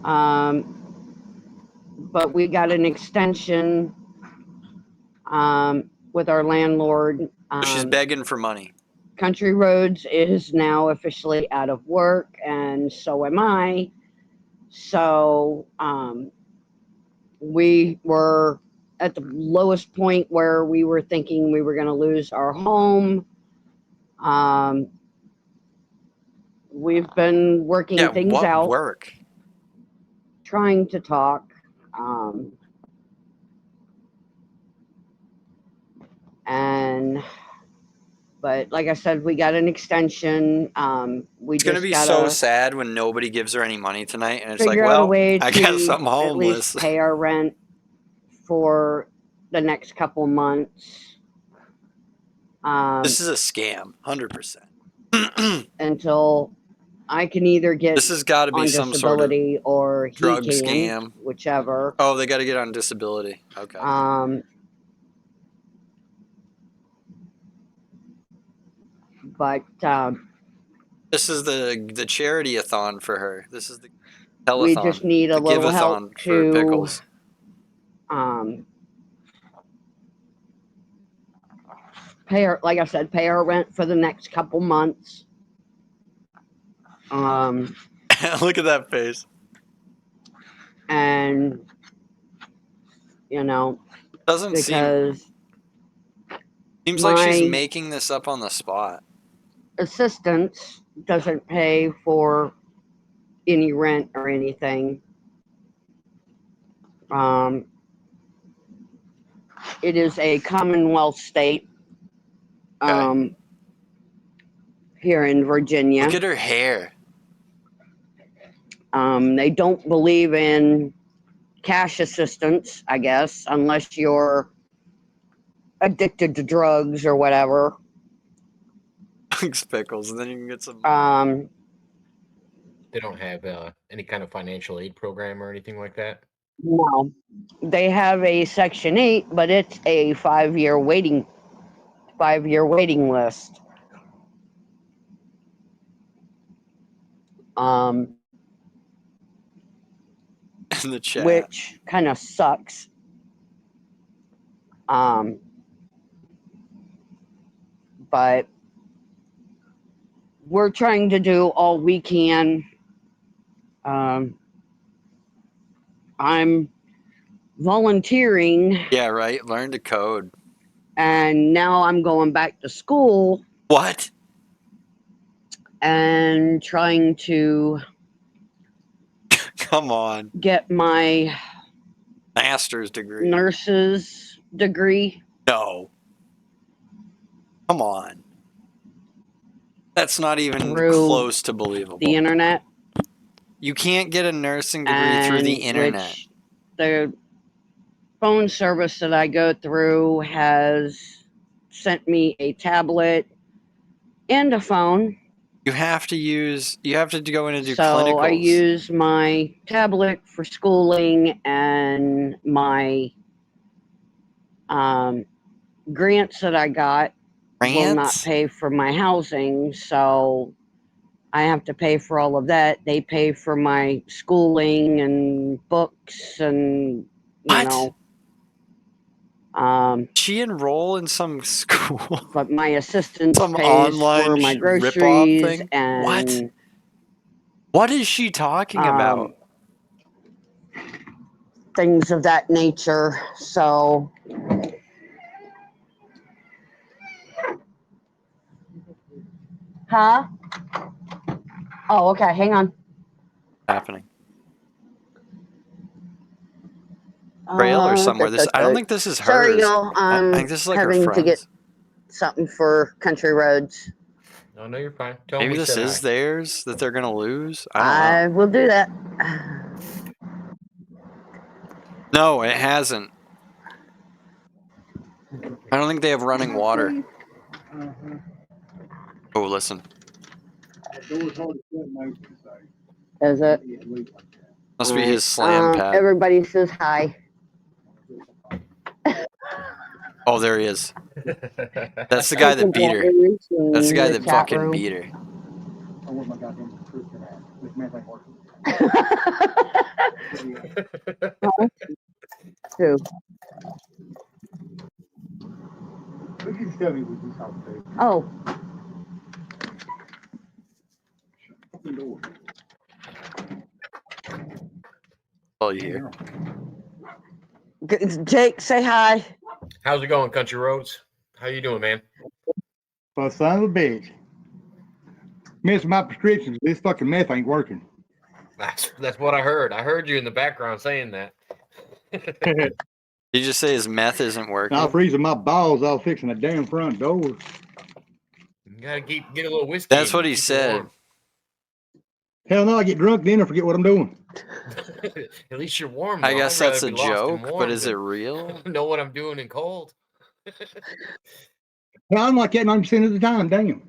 But we got an extension with our landlord. She's begging for money. Country Roads is now officially out of work, and so am I. So we were at the lowest point where we were thinking we were going to lose our home. We've been working things out. Work? Trying to talk. But like I said, we got an extension. It's going to be so sad when nobody gives her any money tonight, and it's like, well, I guess I'm homeless. At least pay our rent for the next couple months. This is a scam, 100%. Until I can either get this has got to be some sort of or drug scam, whichever. Oh, they got to get on disability. Okay. But this is the charity-a-thon for her. This is the telethon. We just need a little help for Pickles. Pay our, like I said, pay our rent for the next couple months. Look at that face. And doesn't seems like she's making this up on the spot. Assistance doesn't pay for any rent or anything. It is a Commonwealth state. Here in Virginia. Look at her hair. They don't believe in cash assistance, I guess, unless you're addicted to drugs or whatever. Thanks, Pickles, and then you can get some. They don't have any kind of financial aid program or anything like that? No. They have a Section 8, but it's a 5-year waiting list. In the chat. Which kind of sucks. But we're trying to do all we can. I'm volunteering. Yeah, right. Learn to code. And now I'm going back to school. What? And trying to come on, get my master's degree, nurse's degree. No, come on, that's not even close to believable. The internet. You can't get a nursing degree through the internet. The phone service that I go through has sent me a tablet and a phone. You have to go in and do clinicals. So I use my tablet for schooling, and my grants that I got will not pay for my housing, so I have to pay for all of that. They pay for my schooling and books and, she enroll in some school? But my assistant some pays online for my groceries thing? and what is she talking about? Things of that nature. So huh? Oh, okay, hang on. Happening. Braille or somewhere. I don't think this is hers. Sorry, y'all. I think this is like her having friend's. to get something for Country Roads. No, you're fine. Maybe this is theirs that they're gonna lose. I will do that. No, it hasn't. I don't think they have running water. Oh, listen. Is it? Must be his slam pad. Everybody says hi. Oh, there he is. That's the guy that beat her. That's the guy that fucking beat her. Who? Oh. Oh, you here? Jake, say hi. How's it going, Country Roads? How you doing, man? Well, son of a bitch. Missing my prescriptions. This fucking meth ain't working. That's what I heard. I heard you in the background saying that. Did you just say his meth isn't working? I'm freezing my balls off fixing the damn front door. You gotta get a little whiskey. That's what he said. Hell no, I get drunk then I forget what I'm doing. At least you're warm. I guess that's a joke, but is it real? Know what I'm doing in cold. Well, I'm like that 90% of the time. Damn.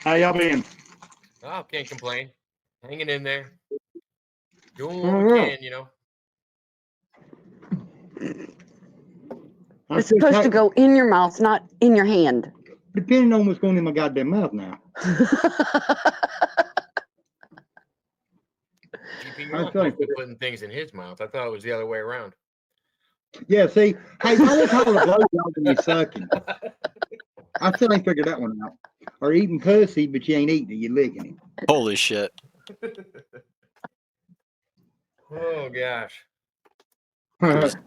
How y'all been? Oh, can't complain. Hanging in there. Doing what we can, you know. It's supposed to go in your mouth, not in your hand. Depending on what's going in my goddamn mouth now. GP, you're not supposed to be putting things in his mouth. I thought it was the other way around. Yeah, see, hey, why they call a blowjob when you're sucking? I still ain't figured that one out. Or eating pussy, but you ain't eating it, you're licking it. Holy shit. Oh, gosh.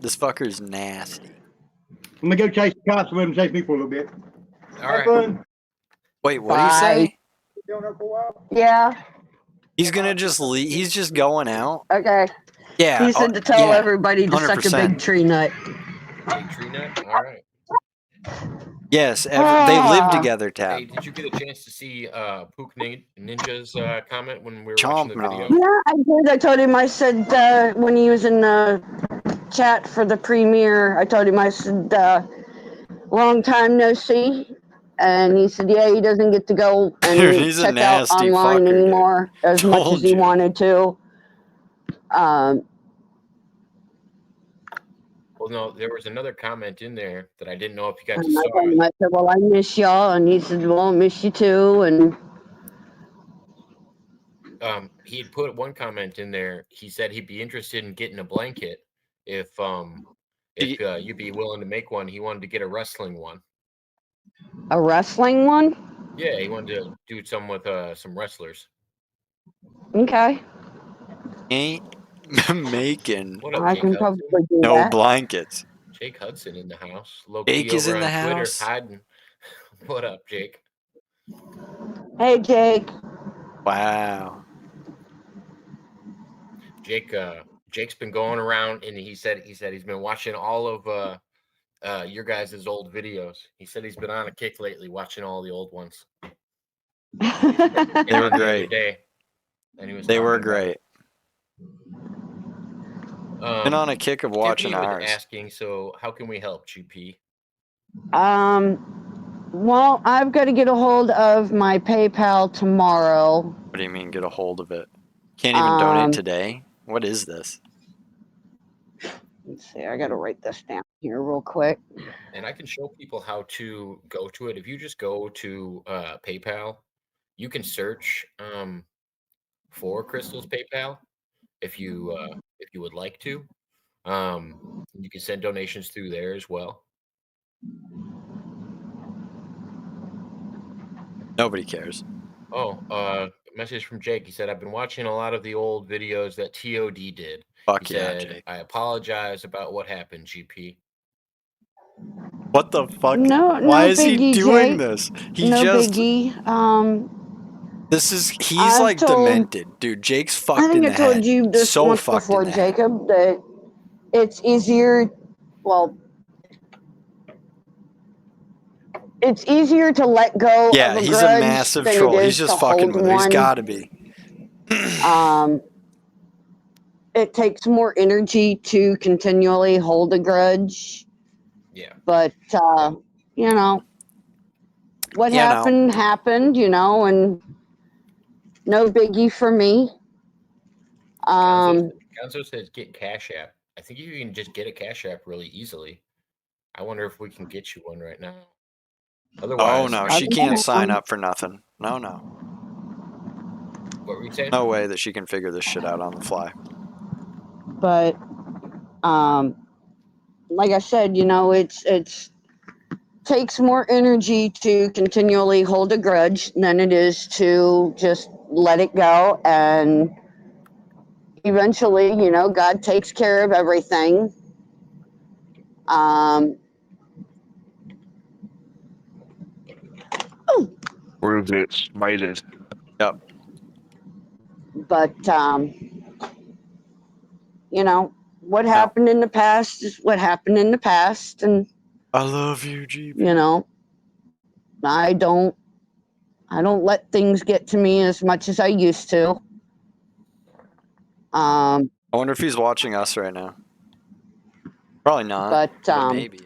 This fucker's nasty. Let me go chase the cops and let them chase me for a little bit. All right. Fun. Wait, what do you say? Yeah. He's gonna just leave. He's just going out. Okay. Yeah. He said to tell everybody to suck a 100%. big tree nut. Big tree nut? All right. Yes, they live together, Tab. Hey, did you get a chance to see Pook Ninja's comment when we were Chomp watching the video? Yeah, I did. I told him, I said, when he was in the chat for the premiere, I told him, I said, long time no see. And he said, yeah, he doesn't get to go and He's a check out nasty online fucker, anymore as much Told as he you. wanted to. Well, no, there was another comment in there that I didn't know if you got to I saw told him, I said, well, I miss y'all. And he said, well, I miss you too. And he had put one comment in there. He said he'd be interested in getting a blanket if you'd be willing to make one. He wanted to get a wrestling one. A wrestling one? Yeah, he wanted to do some with some wrestlers. Okay. Ain't making What up, I Jake can Hudson? probably do no that. blankets. Jake Hudson in the house. Jake is in the Twitter, house. hiding. What up, Jake? Hey, Jake. Wow. Jake's been going around, and he said he's been watching all of your guys' old videos. He said he's been on a kick lately, watching all the old ones. They were great. They were great. Been on a kick of watching Tiffany was ours. asking, so how can we help, GP? Well, I've got to get a hold of my PayPal tomorrow. What do you mean, get a hold of it? Can't even donate today? What is this? Let's see, I got to write this down here real quick. And I can show people how to go to it. If you just go to PayPal, you can search for Crystal's PayPal if you would like to. You can send donations through there as well. Nobody cares. Oh, message from Jake. He said, I've been watching a lot of the old videos that TOD did. Fuck He yeah, said, Jake. I apologize about what happened, GP. What the fuck? No, Why no is biggie, he doing Jake. this? He no just biggie. he's like demented, dude. Jake's fucked in the head. I think I told you this so once fucked before, in the head. Jacob, that it's easier. Well, it's easier to let go Yeah, of a he's a grudge massive than troll. it He's is just to fucking hold with her. He's one. got to be. It takes more energy to continually hold a grudge. Yeah. But you know, what happened happened, you know, and no biggie for me. Gonzo says get Cash App. I think you can just get a Cash App really easily. I wonder if we can get you one right now. Otherwise, Oh no, she can't sign up for nothing. No, no. What were you saying? No way that she can figure this shit out on the fly. But like I said, it's takes more energy to continually hold a grudge than it is to just let it go, and eventually, God takes care of everything. Word it, smited. Yep. But what happened in the past is what happened in the past, and I love you, GP. I don't let things get to me as much as I used to. I wonder if he's watching us right now. Probably not. But maybe.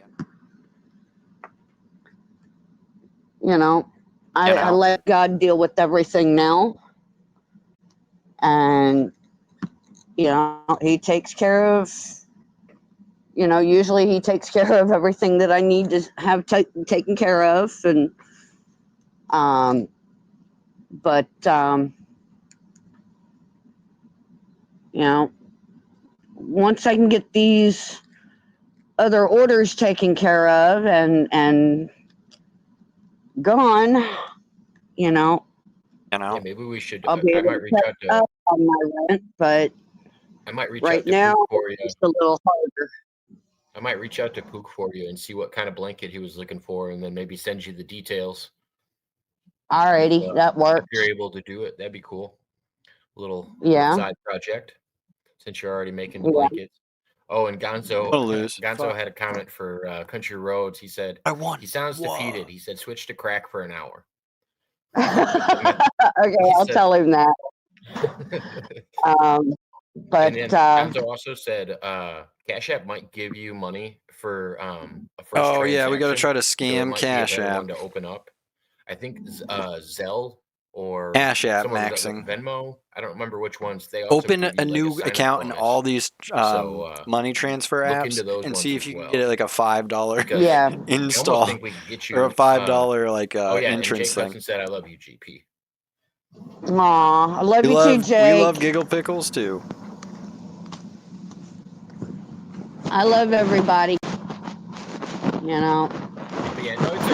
I let God deal with everything now, and He takes care of. Usually He takes care of everything that I need to have taken care of, and but once I can get these other orders taken care of and gone, Yeah, maybe we should. I'll be I able might to reach out catch to. up on my rent, but I might reach right out to now Pook for you. it's a little harder. I might reach out to Pook for you and see what kind of blanket he was looking for, and then maybe send you the details. Alrighty, that works. If you're able to do it, that'd be cool. Little side project, since you're already making the blankets. Oh, and Gonzo had a comment for Country Roads. He said, he sounds defeated. He said, switch to crack for an hour. Okay, I'll tell him that. But and then Gonzo also said, Cash App might give you money for a first transaction. Yeah, we got to try to scam Cash App. One to open up. I think Zelle or Cash App maxing. Venmo. I don't remember which ones. They also open a new account in all these money transfer apps and see if you can get like a $5 install or a $5 entrance thing. And said, "I love you, GP." Aw, I love you too, Jake. We love Gigglepickles too. I love everybody. But yeah, no,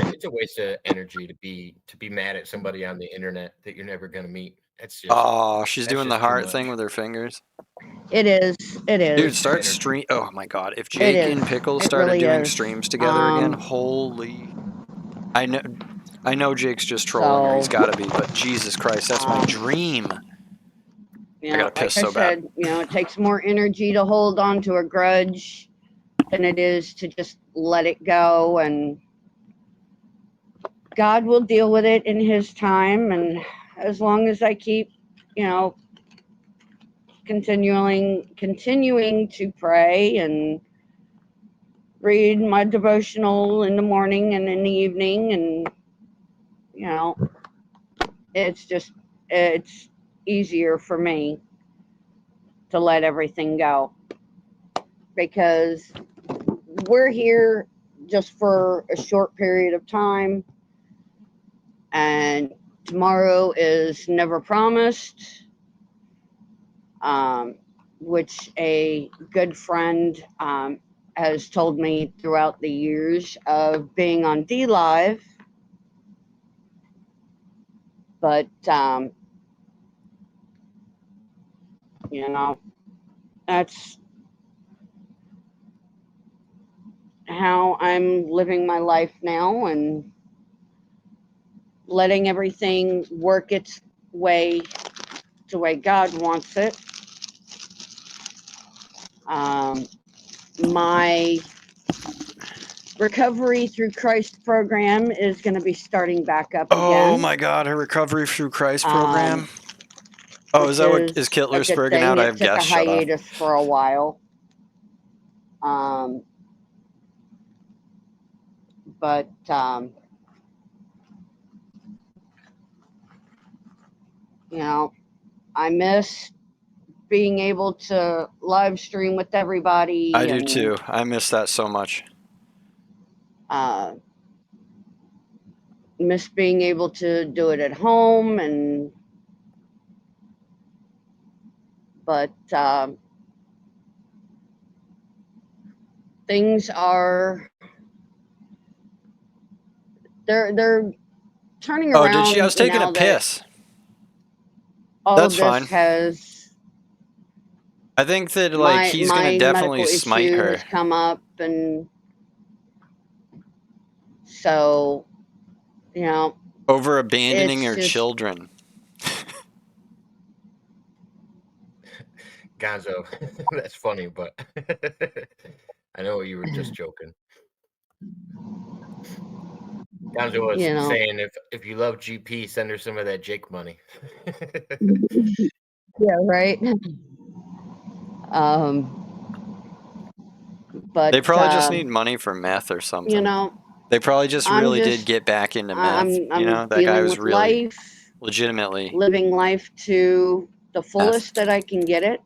it's a waste of energy to be mad at somebody on the internet that you're never gonna meet. It's just she's doing the heart thing with her fingers. It is. Dude, start stream. Oh my god, if Jake and Pickles started doing streams together again, holy! I know Jake's just trolling, or he's got to be. But Jesus Christ, that's my dream. I gotta piss so bad. It takes more energy to hold on to a grudge than it is to just let it go, and God will deal with it in His time. And as long as I keep, continuing to pray and read my devotional in the morning and in the evening, and it's easier for me to let everything go, because we're here just for a short period of time, and tomorrow is never promised, which a good friend has told me throughout the years of being on DLive. But that's how I'm living my life now, and letting everything work its way the way God wants it. My Recovery Through Christ program is going to be starting back up again. Oh my God, her Recovery Through Christ program. Is that what is Kittler spurging out? I have guests. Shut off. It took a hiatus for a while. But I miss being able to live stream with everybody. I do too. I miss that so much. miss being able to do it at home, but things are they're turning around. Oh, did she? I was taking a piss. All That's of this fine. has. I think that like he's gonna definitely smite her. Has come up, and so over abandoning her children. Gonzo, that's funny, but I know you were just joking. Gonzo was saying if you love GP, send her some of that Jake money. Yeah, right. But they probably just need money for meth or something. They probably just really did get back into meth. That guy was really legitimately living life to the fullest that I can get it.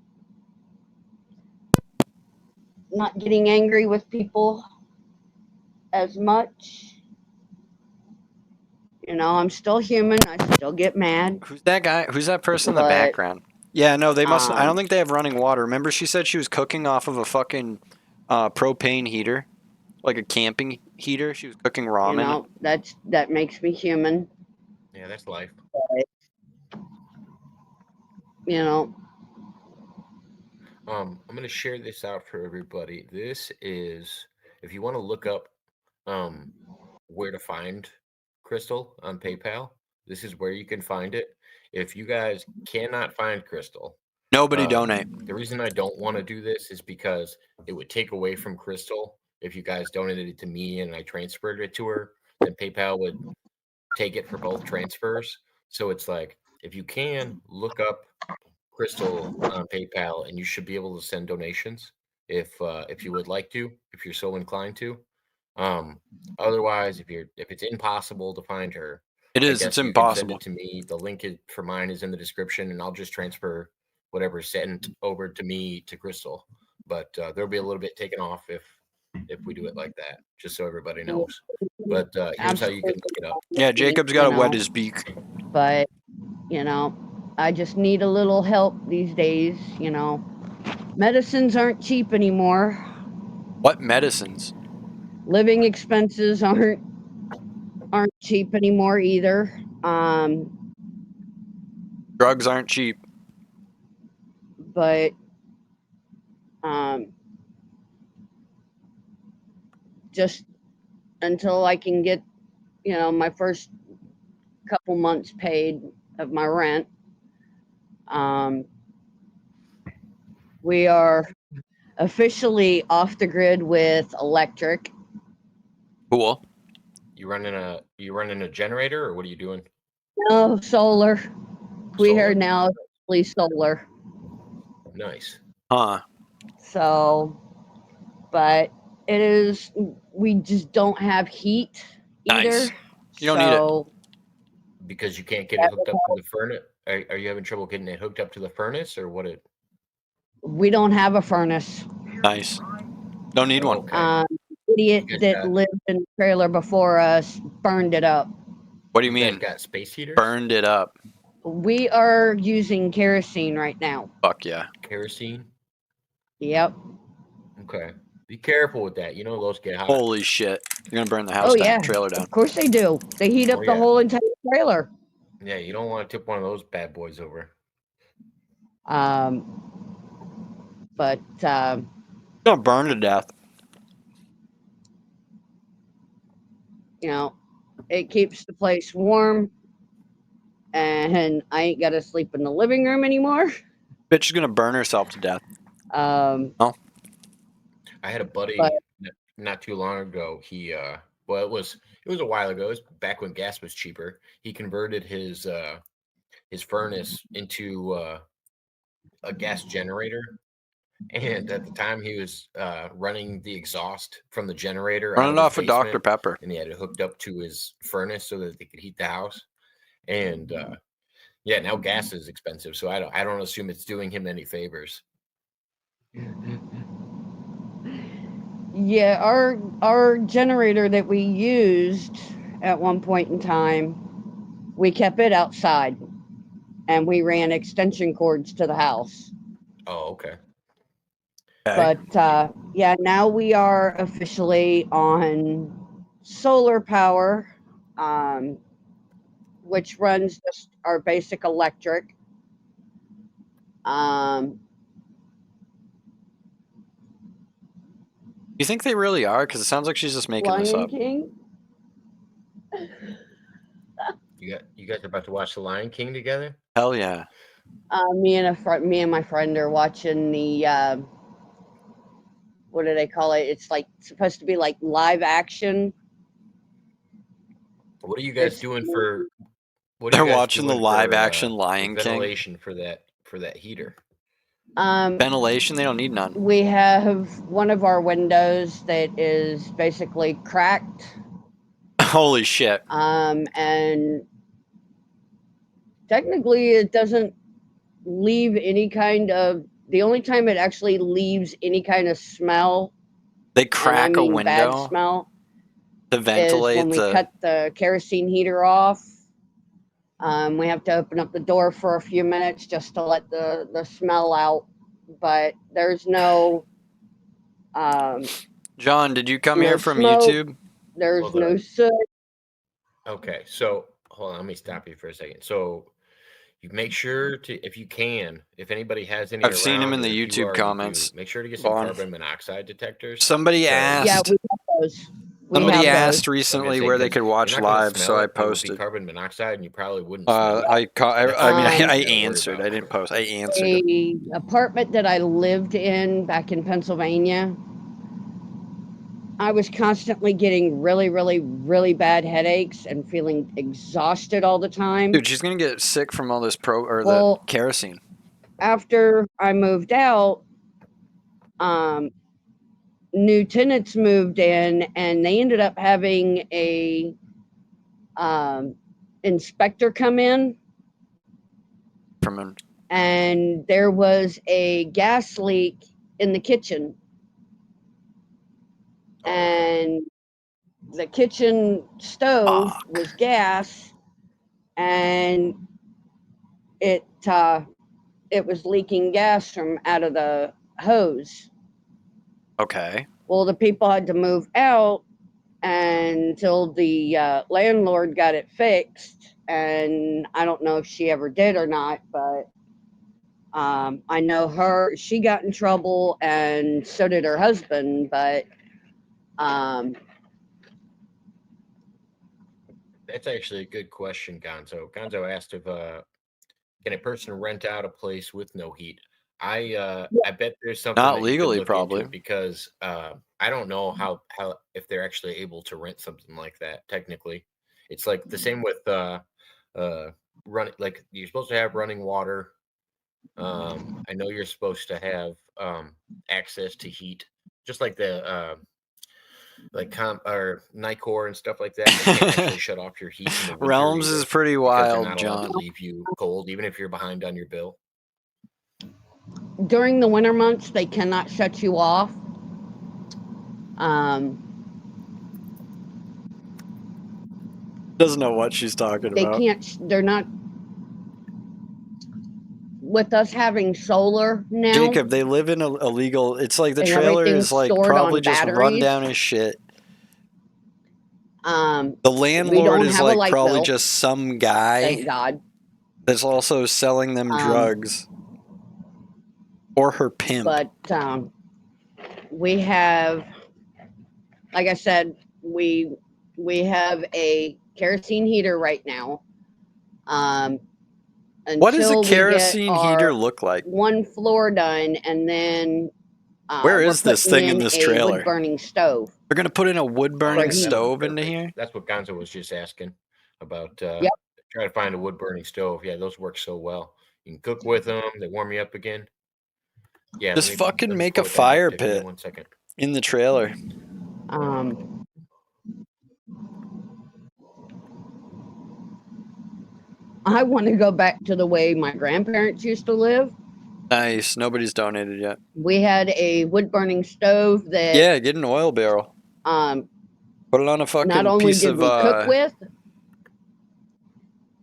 Not getting angry with people as much. I'm still human. I still get mad. Who's that guy? Who's that person in the background? Yeah, no, they must. I don't think they have running water. Remember, she said she was cooking off of a fucking propane heater, like a camping heater. She was cooking ramen. That makes me human. Yeah, that's life. I'm going to share this out for everybody. This is, if you want to look up where to find Crystal on PayPal, this is where you can find it. If you guys cannot find Crystal, nobody donate. The reason I don't want to do this is because it would take away from Crystal. If you guys donated it to me and I transferred it to her, then PayPal would take it for both transfers. So it's like, if you can, look up Crystal on PayPal, and you should be able to send donations if you would like to, if you're so inclined to. Otherwise, if it's impossible to find her, it is. It's impossible. Send it to me. The link for mine is in the description, and I'll just transfer whatever's sent over to me to Crystal. But there'll be a little bit taken off if we do it like that, just so everybody knows. But here's how you can look it up. Yeah, Jacob's got to wet his beak. But I just need a little help these days. Medicines aren't cheap anymore. What medicines? Living expenses aren't cheap anymore either. Drugs aren't cheap. But just until I can get my first couple months paid of my rent, we are officially off the grid with electric. Cool. You running a generator, or what are you doing? No, solar. We are now fully solar. Nice. Huh. So, but it is, we just don't have heat either. Nice. You don't need it. Because you can't get it hooked up to the furnace? Are you having trouble getting it hooked up to the furnace, or what? We don't have a furnace. Nice. Don't need one. Okay. Idiot that lived in the trailer before us burned it up. What do you mean? Got space heaters? Burned it up. We are using kerosene right now. Fuck yeah. Kerosene? Yep. Okay. Be careful with that. Those get hot. Holy shit. You're going to burn the house down, trailer down. Of course they do. They heat up the whole entire trailer. Yeah, you don't want to tip one of those bad boys over. But it's gonna burn to death. It keeps the place warm, and I ain't gotta sleep in the living room anymore. Bitch is gonna burn herself to death. Oh. I had a buddy not too long ago. He well, it was a while ago. It was back when gas was cheaper. He converted his furnace into a gas generator, and at the time he was running the exhaust from the generator running off of Dr. Pepper, and he had it hooked up to his furnace so that they could heat the house. And yeah, now gas is expensive, so I don't assume it's doing him any favors. Yeah, our generator that we used at one point in time. We kept it outside, and we ran extension cords to the house. Oh, okay. But yeah, now we are officially on solar power, which runs just our basic electric. You think they really are? Because it sounds like she's just making this Lion up. King. You guys are about to watch The Lion King together? Hell yeah. Me and my friend are watching the what do they call it? It's like supposed to be like live action. What are you guys doing for? They're watching the live action Lion King. Ventilation for that heater. Ventilation, they don't need none. We have one of our windows that is basically cracked. Holy shit. And technically it doesn't leave any kind of, the only time it actually leaves any kind of smell, they crack a window bad smell, to ventilate is when we cut the kerosene heater off. We have to open up the door for a few minutes just to let the smell out, but there's no John, did you come no here from smoke, YouTube? There's no soot. Okay, so hold on, let me stop you for a second. So you make sure to, if you can, if anybody has any, I've seen him in the YouTube comments. Make sure to get some carbon monoxide detectors. Somebody asked. Yeah, we have those. Somebody asked recently where they could watch live, so I posted. Carbon monoxide, and you probably wouldn't. Smell I answered. I didn't post. I answered. The apartment that I lived in back in Pennsylvania, I was constantly getting really, really, really bad headaches and feeling exhausted all the time. Dude, she's gonna get sick from all this the kerosene. After I moved out, new tenants moved in, and they ended up having a inspector come in. And there was a gas leak in the kitchen. And the kitchen stove was gas, and it was leaking gas from out of the hose. Okay. Well, the people had to move out until the landlord got it fixed, and I don't know if she ever did or not, but I know she got in trouble, and so did her husband, but that's actually a good question, Gonzo. Gonzo asked if can a person rent out a place with no heat? I bet there's something not that legally, you could look probably, into, because I don't know how if they're actually able to rent something like that. Technically, it's like the same with running. Like, you're supposed to have running water. I know you're supposed to have access to heat, just like the or Nicor and stuff like that. They can't actually shut off your heat in the winter. Realms is pretty wild, John. To leave you cold, even if you're behind on your bill. During the winter months, they cannot shut you off. Doesn't know what she's talking about. They can't. They're not. With us having solar now, Jacob, they live in a legal. It's like the trailer is like probably just run down as shit. The landlord is like probably bill. Just some guy. Thank God. That's also selling them drugs. Or her pimp. But we have, like I said, we have a kerosene heater right now. What does a kerosene heater look like? One floor done, and then where is this thing in this trailer? Wood burning stove. They're gonna put in a wood burning stove into here. That's what Gonzo was just asking about. Yep. Try to find a wood burning stove. Yeah, those work so well. You can cook with them. They warm you up again. Yeah. Just fucking make a fire pit. 1 second. In the trailer. I want to go back to the way my grandparents used to live. Nice. Nobody's donated yet. We had a wood burning stove that. Yeah, get an oil barrel. Put it on a fucking not only piece did of we cook with,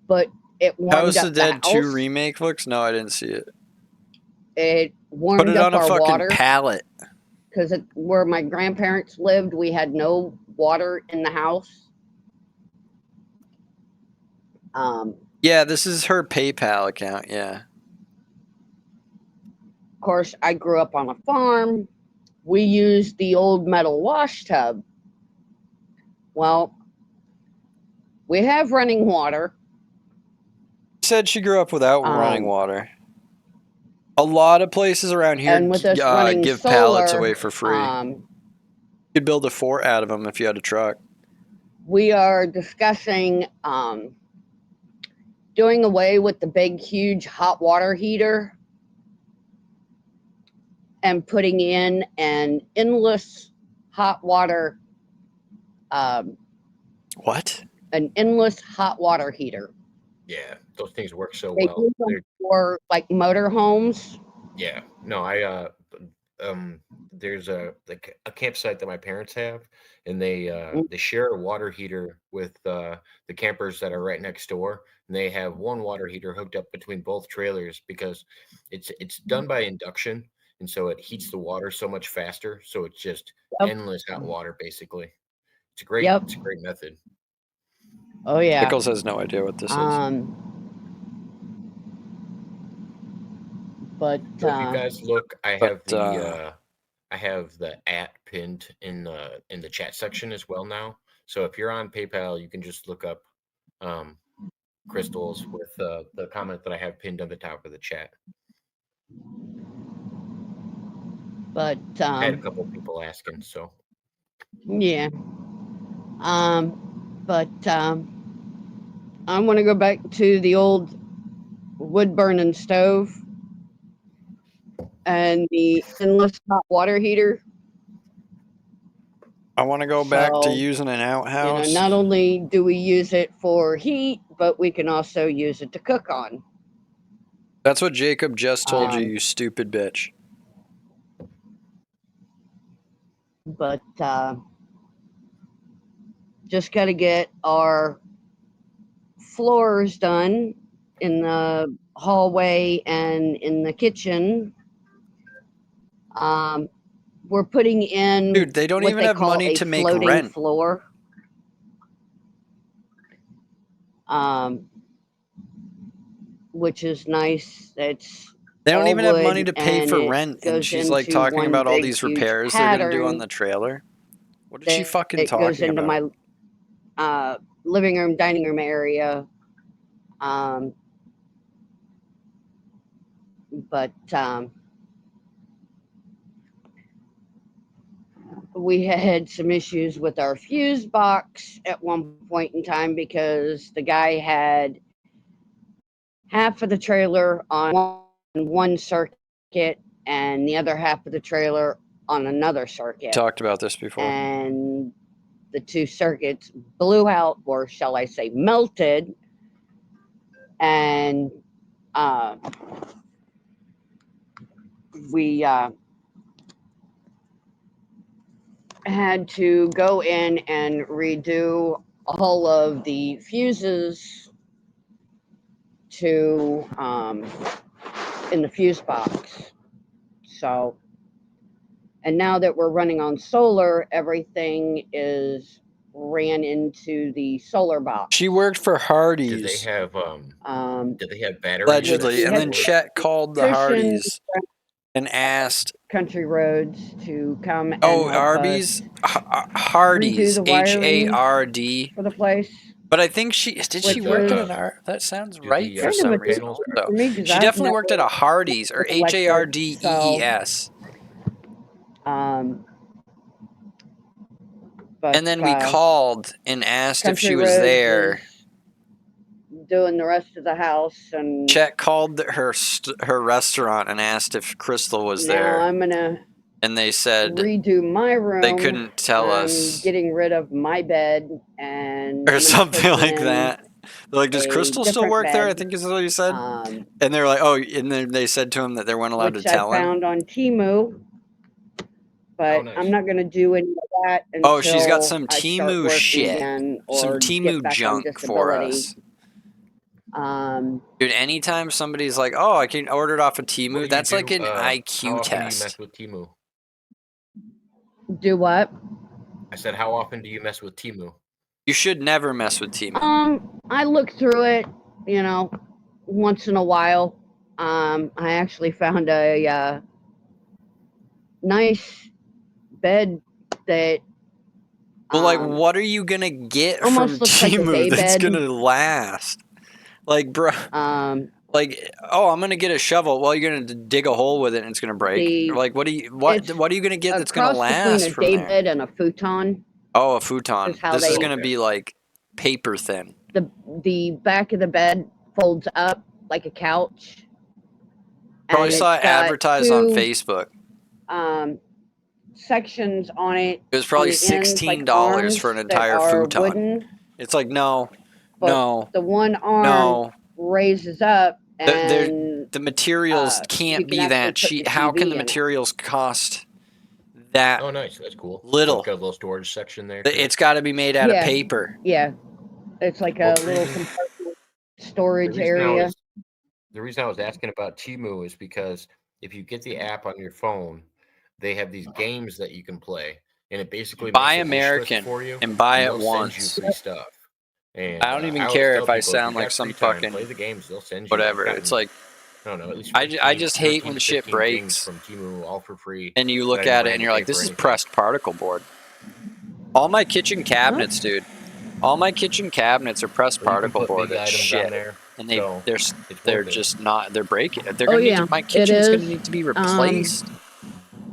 but it warmed House of up the Dead 2 house. remake looks? No, I didn't see it. It Put warmed it up on a our fucking water pallet. because where my grandparents lived, we had no water in the house. Yeah, this is her PayPal account. Yeah. Of course, I grew up on a farm. We used the old metal wash tub. Well, we have running water. She said she grew up without running water. A lot of places around here and with us running give solar, pallets away for free. You could build a fort out of them if you had a truck. We are discussing doing away with the big, huge hot water heater and putting in an endless hot water. What? An endless hot water heater. Yeah, those things work so They well. use them for like motorhomes. Yeah, no, there's a campsite that my parents have, and they share a water heater with the campers that are right next door, and they have one water heater hooked up between both trailers because it's done by induction, and so it heats the water so much faster, so it's just endless hot water basically. It's a great method. Oh yeah. Pickles has no idea what this is. But so if you guys look, I have the @ pinned in the chat section as well now. So if you're on PayPal, you can just look up crystals with the comment that I have pinned on the top of the chat. But I had a couple of people asking, so yeah. But I want to go back to the old wood burning stove and the endless hot water heater. I want to go back to using an outhouse. You know, not only do we use it for heat, but we can also use it to cook on. That's what Jacob just told you, you stupid bitch. But just got to get our floors done in the hallway and in the kitchen. We're putting in, dude, they don't even have money to make rent. Floor. Which is nice. They don't even have money to pay for rent, and she's like talking about all these repairs they're gonna do on the trailer. What is she fucking talking about? It goes into my living room, dining room area. But we had some issues with our fuse box at one point in time because the guy had half of the trailer on one circuit and the other half of the trailer on another circuit. Talked about this before. And the two circuits blew out, or shall I say melted, and we had to go in and redo all of the fuses to in the fuse box. So, and now that we're running on solar, everything is ran into the solar box. She worked for Hardee's. Do they have batteries? Allegedly, and then Chet called the Hardee's and asked Country Roads to come and help Arby's? Hardee's, HARD for the place. But I think she work at an that sounds right for some reason. So she definitely worked at a Hardee's or HARDEES. And then we called and asked if she was there. Doing the rest of the house, and Chet called her restaurant and asked if Crystal was there. I'm gonna and they said redo my room. They couldn't tell us. Getting rid of my bed and or something like that. They're like, does Crystal still work there? I think is what he said. And they're like, oh, and then they said to him that they weren't allowed to tell him. I found on Temu, but I'm not going to do any of that until Oh, she's got some I start Temu working shit. again Some or Temu get back junk on for disability. us. Dude, anytime somebody's like, "Oh, I can order it off of Temu," that's like an how IQ often do you test. mess with Temu? Do what? I said, how often do you mess with Temu? You should never mess with Temu. I look through it, once in a while. I actually found a nice bed that. Well, like, what are you gonna get from almost looks like a Temu day that's bed. gonna last? Like, bro, like, oh, I'm gonna get a shovel. Well, you're gonna dig a hole with it and it's gonna break. Like, what are you gonna get that's gonna last from between a there? day bed and a futon. Oh, a futon. Is how This is they- gonna be like paper thin. The back of the bed folds up like a couch. Probably and saw it it's got advertised on two, Facebook. Sections on it. It was probably on the ends, like $16 arms for an that entire are futon. wooden, It's like, no, but no, the one arm no. raises up and The materials you can't can be actually that put the cheap. How can TV the in it. materials cost that Oh, nice. That's cool. little? It's got a little storage section there. Too. It's got to be made out of paper. Yeah, it's like a little compartment storage area. The reason I was asking about Temu is because if you get the app on your phone, they have these games that you can play, and it basically Buy makes a American wish list for you and buy it they'll once. send you free stuff. And I don't even I care always if tell I people, sound if you like got some free time, fucking play the games. They'll send you whatever. I've gotten, It's like, I don't know, at least I just hate when shit 15 breaks things from Temu all for free. and you look at it and you're like, this is pressed particle board. All my kitchen cabinets, dude. All my kitchen cabinets are pressed particle board. That's shit. And they're just not. They're breaking. They're gonna need to, my kitchen's gonna need to be replaced.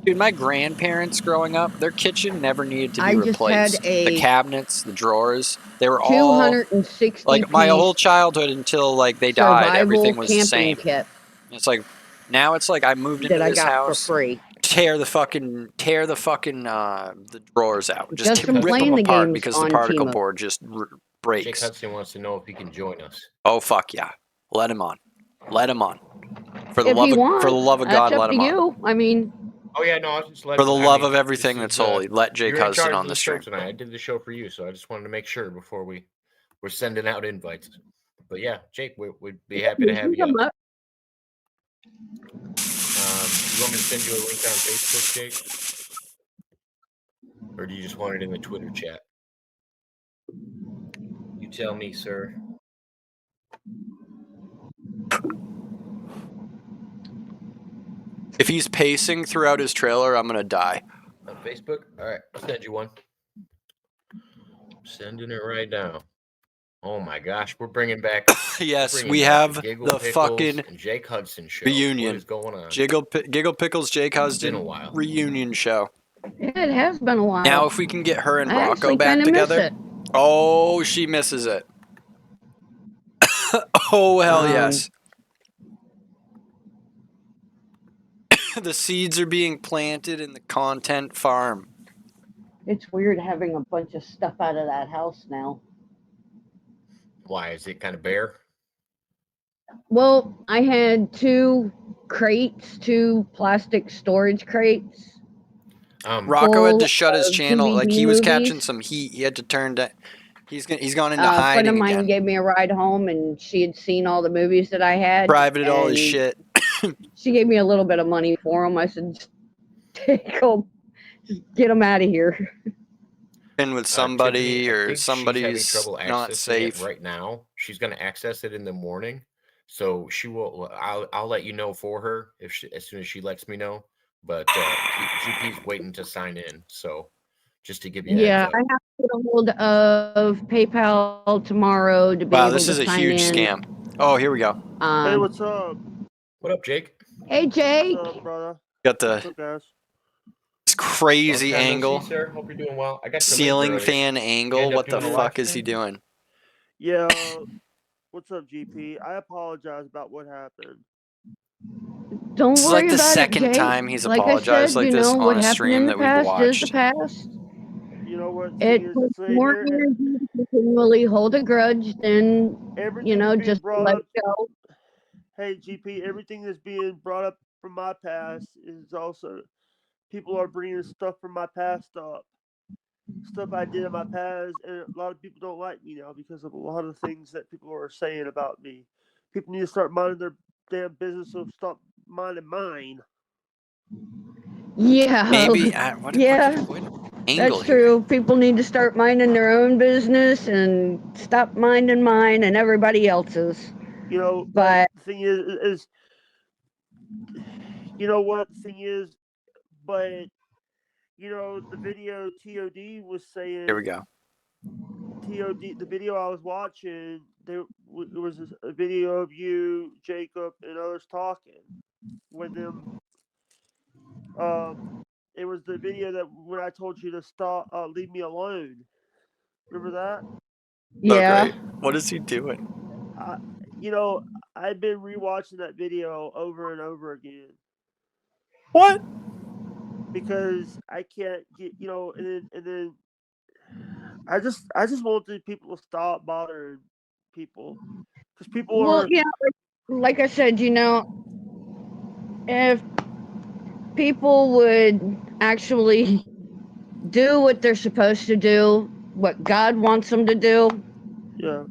Dude, my grandparents growing up, their kitchen never needed to be replaced. The cabinets, the drawers, they were all 260 like my whole childhood until like they died. Everything was the same. kit. It's like now it's like I moved into this house. For free. Tear the fucking the drawers out. Just from rip playing them the apart games because the on particle Temu. board just breaks. Jake Hudson wants to know if he can join us. Oh fuck yeah! Let him on. Let him on. For the If love he of wants, for the love of God, that's let up him to on. you. I mean, oh yeah, no, I was just letting. For the love of everything that's holy, let Jake you're in Hudson charge on of the show stream. tonight. I did the show for you, so I just wanted to make sure before we're sending out invites. But yeah, Jake, we'd be happy to have you. You want me to send you a link on Facebook, Jake? Or do you just want it in the Twitter chat? You tell me, sir. If he's pacing throughout his trailer, I'm gonna die. On Facebook? All right, I'll send you one. I'm sending it right now. Oh my gosh, we're bringing back. Yes, we have the fucking and Jake Hudson show. reunion. What is going on? Gigglepickles, Jake Hudson been a while. reunion show. It has been a while. Now, if we can get her and I Rocco back together. Oh, she misses it. Oh, hell yes. The seeds are being planted in the content farm. It's weird having a bunch of stuff out of that house now. Why? Is it kind of bare? Well, I had two plastic storage crates. Rocco had to shut his channel. Like he was catching some heat. He had to turn to. He's gone into hiding again. A friend of mine gave me a ride home, and she had seen all the movies that I had. Privated all his shit. She gave me a little bit of money for them. I said, take them, just get them out of here. And with somebody or somebody's not safe right now. She's going to access it in the morning, so she will. I'll let you know for her as soon as she lets me know. But GP's waiting to sign in, so just to give you a heads up. I have to get a hold of PayPal tomorrow to be able to sign in. Wow, this is a huge scam. Oh, here we go. Hey, what's up? What up, Jake? Hey, Jake. What's up, brother? Got the crazy angle. See, sir. Hope you're doing well. I got ceiling fan angle. What the fuck is he doing? Yeah. What's up, GP? I apologize about what happened. Don't this worry is like the about second it, Jake. time he's apologized like this on a stream that we've watched. Is the past. You know what? It takes more energy to continually hold a grudge than, just let it go. Hey, GP, everything that's being brought up from my past is also... People are bringing stuff from my past up. stuff I did in my past, and a lot of people don't like me now because of a lot of things that people are saying about me. People need to start minding their damn business, so stop minding mine. Yeah. Maybe. Yeah. Angle That's here. true. People need to start minding their own business and stop minding mine and everybody else's. You know, But the thing is, you know what the thing is, but you know, the video TOD was saying. Here we go. TOD, the video I was watching, there it was a video of you, Jacob, and others talking with them. It was the video that when I told you to stop, leave me alone. Remember that? yeah. Okay. What is he doing? You know, I've been rewatching that video over and over again. What? Because I can't get, you know, and then I just want the people to stop bothering people, because people Well, are. yeah, like I said, if people would actually do what they're supposed to do, what God wants them to do, Yeah.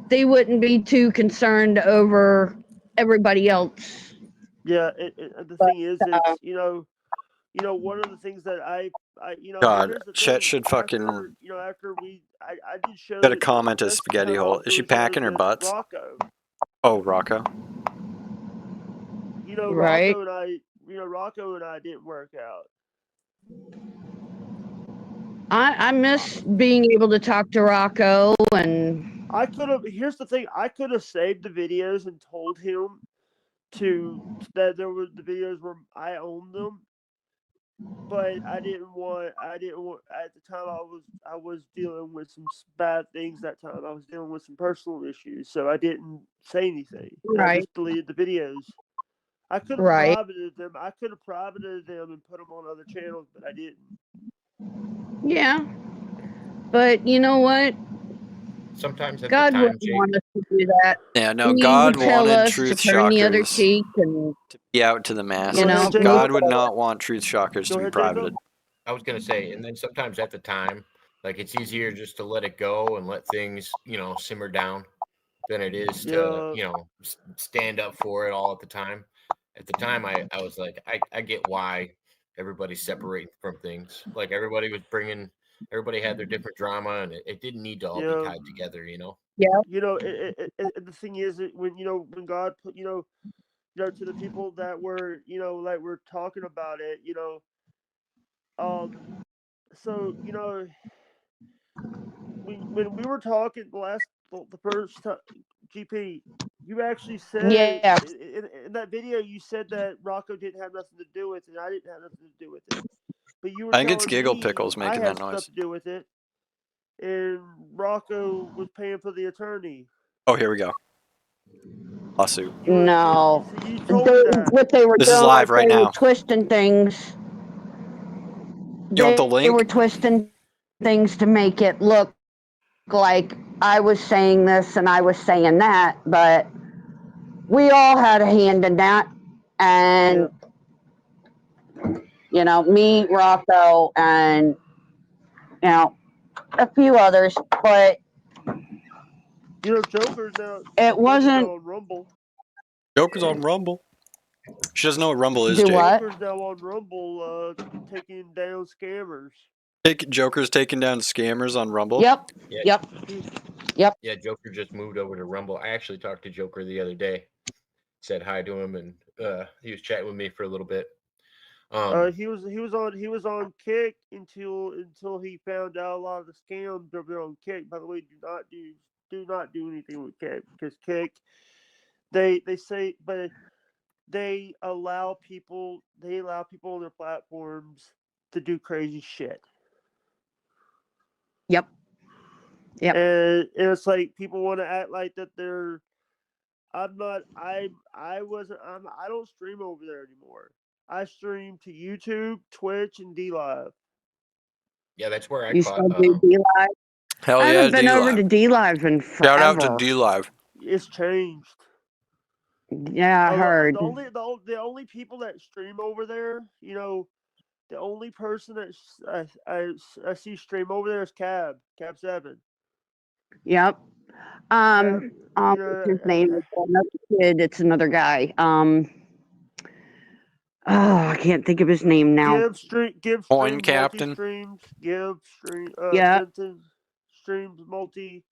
They wouldn't be too concerned over everybody else. Yeah, the But thing is, it's one of the things that and God, here's the Chet thing. should fucking After I did show got a it comment as Jessica, spaghetti and I hole. Is also she showed packing her it to butts? Rocco. Oh, Rocco. Right. Rocco and I didn't work out. I miss being able to talk to Rocco, and I could have. Here's the thing. I could have saved the videos and told him that there were the videos where I owned them, but I didn't want. At the time I was dealing with some bad things. That time I was dealing with some personal issues, so I didn't say anything, and I right, just deleted the videos. I could have right. privated them. I could have privated them and put them on other channels, but I didn't. Yeah. But you know what? Sometimes at the God time, wouldn't Jake. want us to do that. Yeah, no, He God would tell wanted us to truth turn the other shockers cheek, and to be out to the masses. Go ahead, Jacob. God would not want truth shockers Go to be ahead, Jacob. privated. I was gonna say, and then sometimes at the time, like it's easier just to let it go and let things, simmer down, than it is to, stand up for it all at the time. At the time, I was like, I get why everybody's separating from things. Like everybody had their different drama, and it didn't need to all be tied together, yeah, The thing is, when God put, to the people that were, like we're talking about it, so when we were talking the first time, GP, you actually said yeah. in that video, you said that Rocco didn't have nothing to do with it, and I didn't have nothing to do with it, but you were I think it's telling me Gigglepickles I making had that stuff noise. to do with it, and Rocco was paying for the attorney. Oh, here we go. Lawsuit. No. You told me that. What they were This doing is live right they now. were twisting things. You want the They link? were twisting things to make it look like I was saying this and I was saying that, but we all had a hand in that. And, me, Rocco, and, a few others, but Joker's now. it wasn't. On Rumble. Joker's on Rumble. She doesn't know what Rumble is, Do Jake. what? Joker's now on Rumble, taking down scammers. Joker's taking down scammers on Rumble? Yep. Yeah. Yep. Yep. Yeah, Joker just moved over to Rumble. I actually talked to Joker the other day, said hi to him, and he was chatting with me for a little bit. He was on Kick until he found out a lot of the scams over on Kick. By the way, do not do anything with Kick, because Kick, they say, but they allow people on their platforms to do crazy shit. Yep. Yep. And it's like people want to act like that they're. I'm not. I wasn't. I don't stream over there anymore. I stream to YouTube, Twitch, and DLive. Yeah, that's where I You caught. still do DLive? Hell I yeah, haven't been over DLive. to DLive in forever. Shout out to DLive. It's changed. Yeah, I heard. The only people that stream over there, the only person that I see stream over there is Cab7. Yep. Cab, What's his name? It's another kid. It's another guy. I can't think of his name now. Gibbs Coin streams Captain. multi-streams. Gibbs stream. Yeah. Benton streams multi.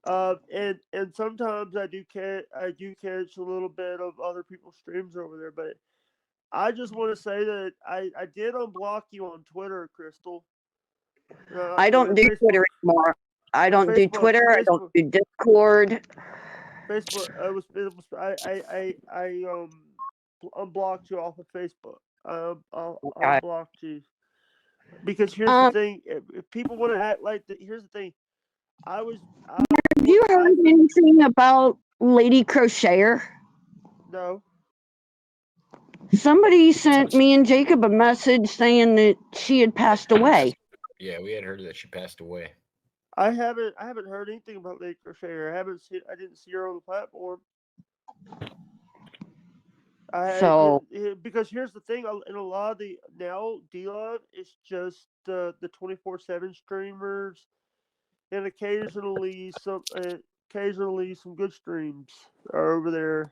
And sometimes I do catch a little bit of other people's streams over there, but I just want to say that I did unblock you on Twitter, Crystal. I don't do Twitter anymore. I don't do Twitter. I don't do Discord. Facebook. I unblocked you off of Facebook. I unblocked you because here's the thing: if people want to act like here's the thing. Have you heard anything about Lady Crocheter? No. Somebody sent me and Jacob a message saying that she had passed away. Yeah, we had heard that she passed away. I haven't heard anything about Lady Crocheter. I didn't see her on the platform. Because here's the thing, in a lot of the now D-Live, it's just the 24/7 streamers, and occasionally some good streams are over there.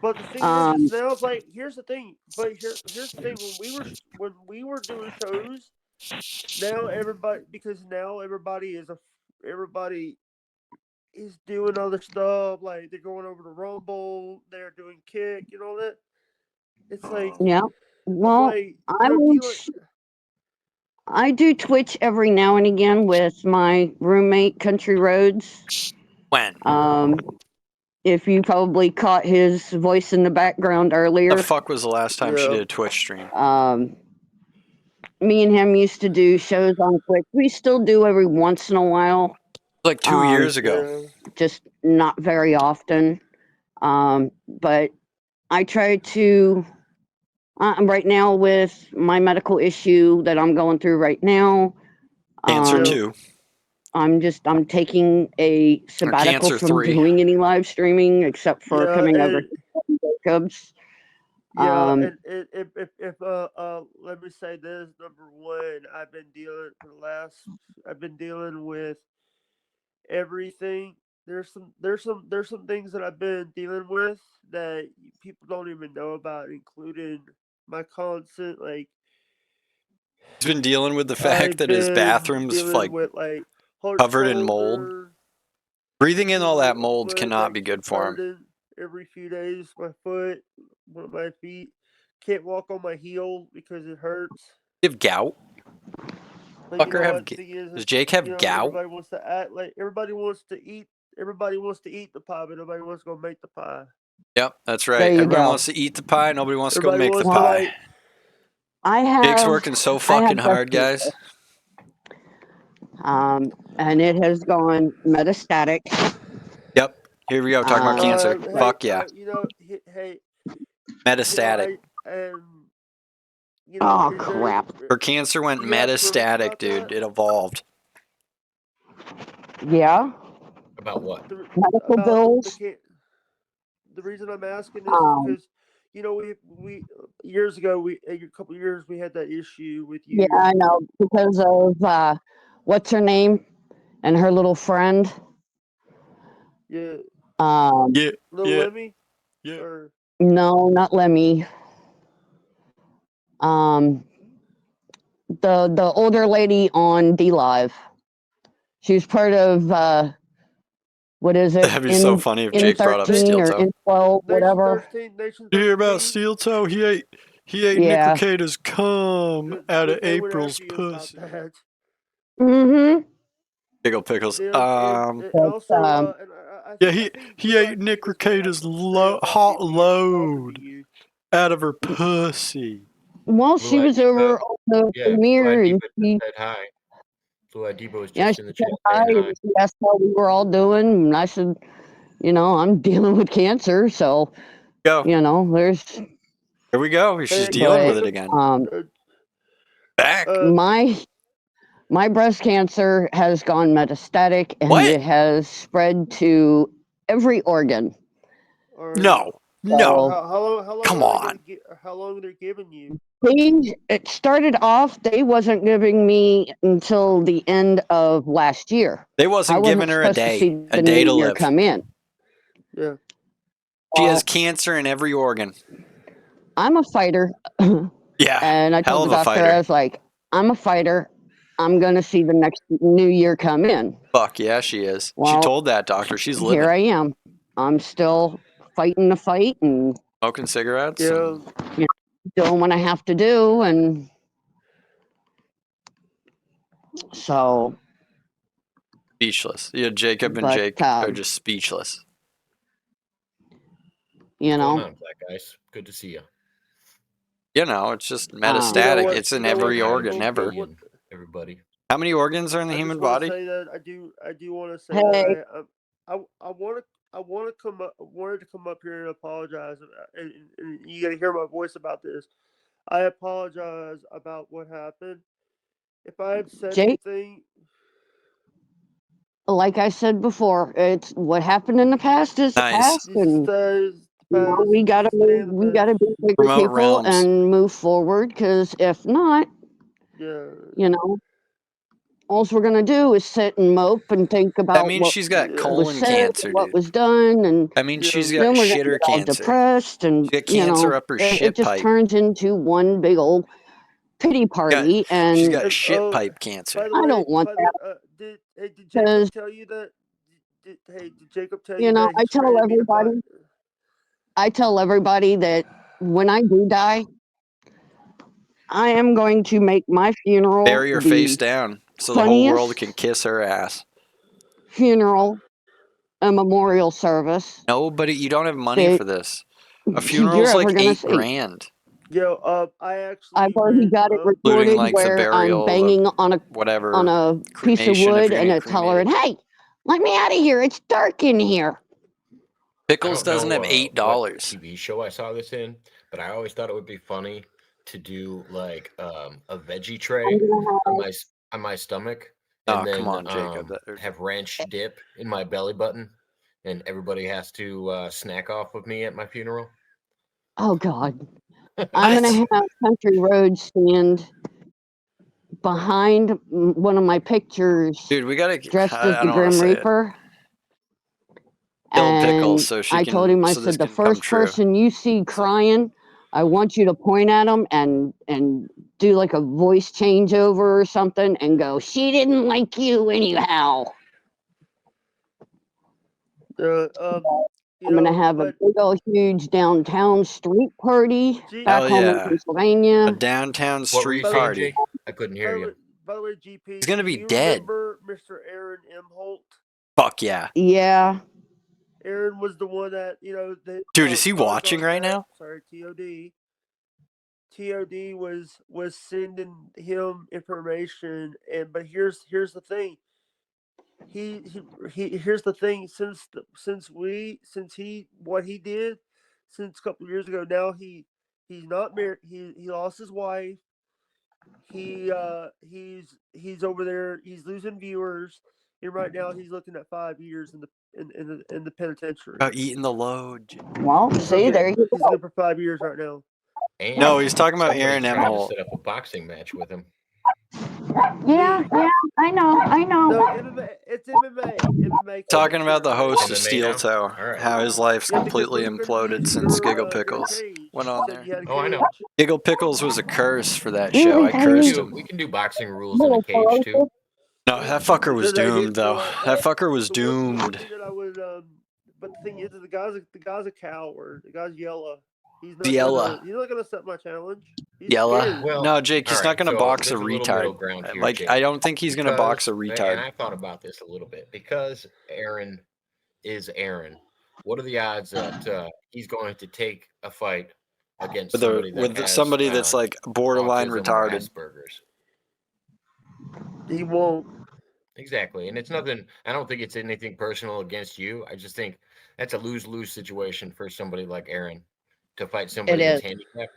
But the thing is now it's like here's the thing. But here's the thing: when we were doing shows, now everybody is doing other stuff. Like they're going over to Rumble, they're doing Kick, and all that. It's like well, I do Twitch every now and again with my roommate, Country Roads. When? If you probably caught his voice in the background earlier. The fuck was the last time she did a Twitch stream? Me and him used to do shows on Twitch. We still do every once in a while. Like 2 years ago. Just not very often. But I try to... right now with my medical issue that I'm going through right now. Cancer 2. I'm taking a sabbatical from doing any live streaming except for coming over to Jacob's. Yeah, and if let me say this, number one, I've been dealing with everything. There's some things that I've been dealing with that people don't even know about, including my constant He's been dealing with the fact that his bathroom's covered in mold. Breathing in all that mold cannot be good for him. Every few days, my foot, one of my feet, can't walk on my heel because it hurts. You have gout? Does Jake have gout? Everybody wants to act like everybody wants to eat the pie, but nobody wants to go make the pie. Yep, that's right. Everybody wants to eat the pie, nobody wants to go make the pie. Jake's working so fucking hard, guys. And it has gone metastatic. Yep. Here we go, talking about cancer. Fuck yeah. Metastatic. Crap. Her cancer went metastatic, dude. It evolved. Yeah. About what? Medical bills. The reason I'm asking is because we years ago a couple of years we had that issue with you. Yeah, I know, because of what's her name and her little friend. Yeah. Little Lemmy. Yeah. No, not Lemmy. The older lady on D-Live. She was part of what is it? That'd be so funny if Jake brought up Steel Toe. N12, whatever. You hear about Steel Toe? He ate Nick Ricada's cum out of April's pussy. Mm-hmm. Gigglepickles. He ate Nick Ricada's hot load out of her pussy. Well, she was over on the premiere and she said hi. Blue Debo was just in the chat. She asked how we were all doing, and I said, I'm dealing with cancer, so there's. Here we go. She's dealing with it again. Back. My breast cancer has gone metastatic, and it has spread to every organ. No. No. How long Come on. How long they're giving you? It started off, they wasn't giving me until the end of last year. They wasn't giving her a day to live. Come in. Yeah. She has cancer in every organ. I'm a fighter. Yeah. And I told the doctor, fighter. I was like, I'm a fighter. I'm going to see the next new year come in. Fuck yeah, she is. Well, she told that doctor she's living. Here I am. I'm still fighting the fight and smoking cigarettes. Yeah. And, doing what I have to do. And so. Speechless. Yeah, Jacob and Jake are just speechless. What's going on, Black Ice? Good to see you. It's just metastatic. It's in every organ, everybody. How many organs are in the human body? Say that I do want to say that I wanted to come up here and apologize, and you got to hear my voice about this. I apologize about what happened. If I had said anything, like I said before, it's what happened in the past is the past, and we gotta be bigger people and move forward. Because if not, all we're gonna do is sit and mope and think about. That means she's got colon cancer, what was done, and that means she's got shitter cancer. Depressed, and she got cancer up her shit it just pipe. turns into one big old pity party. And she's got shit pipe cancer. I don't want that. Did Jacob tell you that? Did Jacob tell you that? I tell everybody that when I do die, I am going to make my funeral bury her face down so the whole world can kiss her ass. Funeral, a memorial service. No, but you don't have money for this. A funeral's like $8,000. Yo, I've already got it recorded where I'm banging on a piece of wood and it's hollering, "Hey, let me out of here! It's dark in here." Pickles doesn't have $8. TV show I saw this in, but I always thought it would be funny to do like a veggie tray on my stomach, and then come on, Jacob. Have ranch dip in my belly button, and everybody has to snack off with me at my funeral. Oh God. I'm going to have Country Road stand behind one of my pictures. Dude, we got to dressed as the Grim Reaper. Kill Pickles so she I told him, I said, the first person you see crying, I want you to point at them and do like a voice changeover or something and go, "She didn't like you anyhow." I'm going to have a big old huge downtown street party back home in Pennsylvania. A downtown street party. I couldn't hear you. By the way, GP, he's going to be dead. Remember Mr. Aaron M. Holt? Fuck yeah. Yeah. Aaron was the one that, dude, is he watching right now? Sorry, TOD. TOD was sending him information, but here's the thing. Here's the thing. Since what he did since a couple of years ago, now he's not married. He lost his wife. He's over there. He's losing viewers, and right now he's looking at 5 years in the penitentiary. Eating the load. Well, see, there you go. He's looking for 5 years right now. And no, he's talking about Aaron M. Holt. Set up a boxing match with him. Yeah, I know. No, it's MMA. Talking about the host of Steel Toe, how his life's completely imploded since Gigglepickles went on there. Oh, I know. Gigglepickles was a curse for that show. I cursed him. We can do boxing rules in a cage too. No, that fucker was doomed though. That fucker was doomed. But the thing is, the guy's a coward. The guy's yellow. He's not gonna accept my challenge. Yella. Well, no, Jake, he's not going to box a retard. Here, Jake, I don't think he's going to box a retard. And I thought about this a little bit because Aaron is Aaron. What are the odds that he's going to take a fight against somebody that's like borderline retarded? Asperger's. He won't. Exactly, and it's nothing. I don't think it's anything personal against you. I just think that's a lose-lose situation for somebody like Aaron to fight somebody that's handicapped.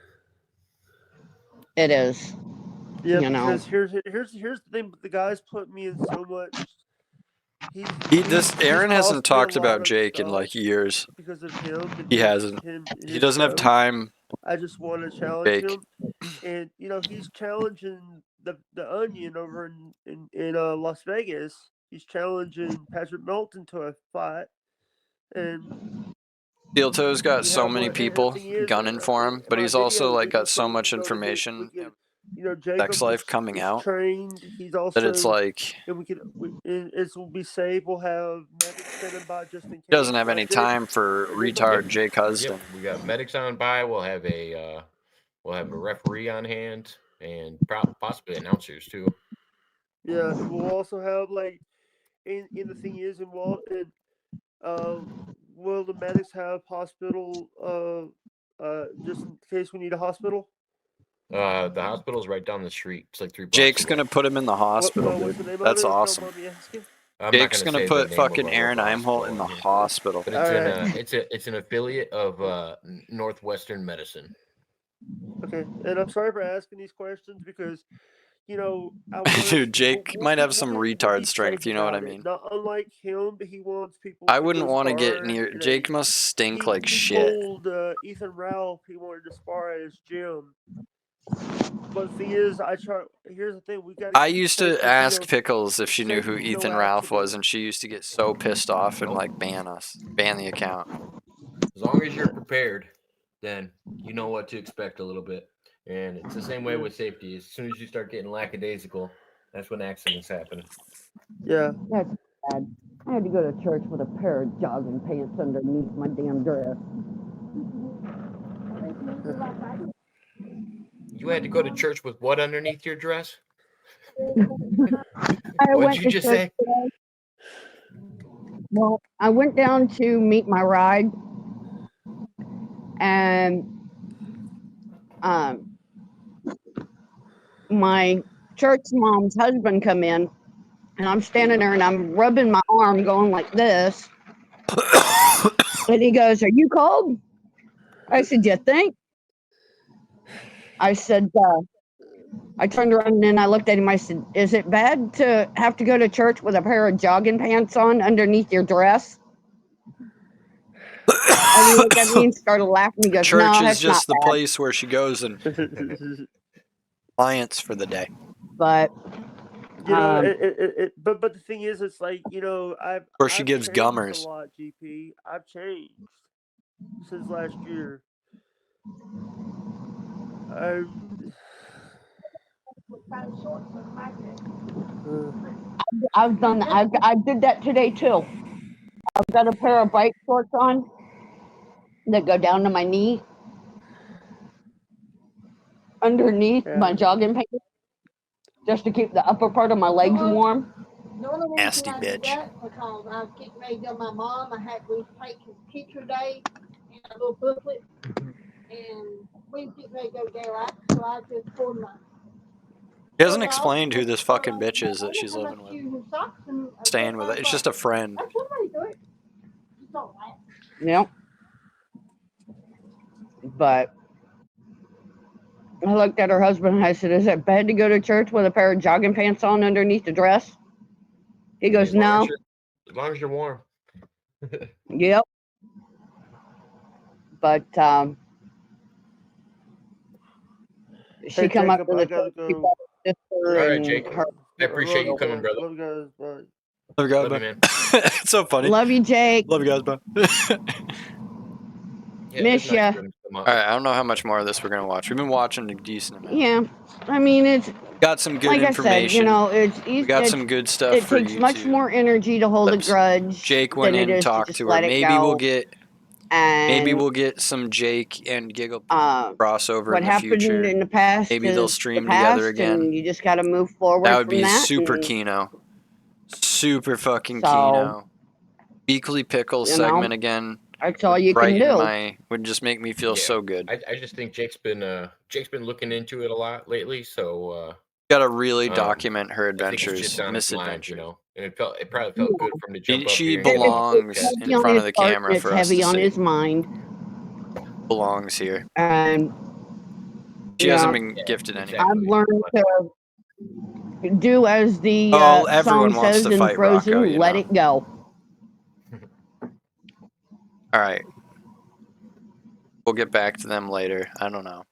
It is. Yeah, because here's the thing. The guys put me in so much. Aaron hasn't cost me a talked lot about of Jake in stuff like years. because of him and He hasn't. He doesn't have time. I just want to challenge Jake. him, and he's challenging the Onion over in Las Vegas. He's challenging Patrick Melton to a fight, and Steel Toe's got so many people gunning for him, but he's also like got so much information. Sex life coming out. Trained. He's also that it's like and it will be safe. We'll have medics standing by just in case. He doesn't have any time for retard Jake Huston. We got medics on by. We'll have a referee on hand and possibly announcers too. Yeah, we'll also have and the thing is, will the medics have hospital just in case we need a hospital? The hospital's right down the street. It's like 3 blocks Jake's away. gonna put him in the hospital, dude. That's awesome. Jake's gonna put fucking Aaron Eimholt in the hospital. But it's an affiliate of Northwestern Medicine. Okay, and I'm sorry for asking these questions because dude, Jake might have some retard strength. You know what I mean? Not unlike him, but he wants people. I wouldn't want to get near. Jake must stink like shit. He told Ethan Ralph he wanted to spar at his gym. But the thing is, here's the thing: I used to ask Pickles if she knew who Ethan Ralph was, and she used to get so pissed off and like ban the account. As long as you're prepared, then you know what to expect a little bit. And it's the same way with safety. As soon as you start getting lackadaisical, that's when accidents happen. Yeah. That's bad. I had to go to church with a pair of jogging pants underneath my damn dress. You had to go to church with what underneath your dress? What did you just say? Today. Well, I went down to meet my ride, and my church mom's husband come in, and I'm standing there and I'm rubbing my arm going like this. And he goes, "Are you cold?" I said, "You think?" I said, I turned around and I looked at him. I said, "Is it bad to have to go to church with a pair of jogging pants on underneath your dress?" And he looked at me and started laughing. He goes, "Church no, is just the bad. place where she goes and clients for the day." But but the thing is, it's like where she gives gummers. A lot, GP. I've changed since last year. I've done that. I did that today too. I've got a pair of bike shorts on that go down to my knee underneath my jogging pants, just to keep the upper part of my legs warm. Nasty bitch. Because I was getting ready to tell my mom I had to take his picture day in a little booklet, and we was getting ready to go daylight, so I just pulled my. She hasn't explained who this fucking bitch is that she's living with. Staying with it. It's just a friend. Yep. But I looked at her husband and I said, "Is it bad to go to church with a pair of jogging pants on underneath the dress?" He goes, "No." As long as you're warm. Yep. But she come up to the church. All right, Jake. I appreciate you coming, brother. Love you guys. Bye. Love you guys, Love you, man. It's so funny. Love you, Jake. Love you guys, bye. Miss ya. All right, I don't know how much more of this we're gonna watch. We've been watching a decent amount. Yeah, I mean it's got some good information. I said, we got some good stuff. It for takes much more energy to hold a grudge. Jake went in and talked to her. Maybe we'll get. Maybe we'll get some Jake and Gigglepickles crossover in the future. In the past, maybe they'll stream together again. And you just got to move forward. That would be super keno. Super fucking keno. Weekly Pickles segment again. That's all you can do. Would just make me feel so good. I just think Jake's been looking into it a lot lately. So got to really document her adventures, misadventures. And it probably felt good for him to jump up she here. belongs in front of the camera for us to see. It's heavy on his mind. Belongs here. And she hasn't been gifted anything. I've learned to do as the everyone song wants says to in fight Frozen, Rocco, you let know. it go. All right. We'll get back to them later. I don't know.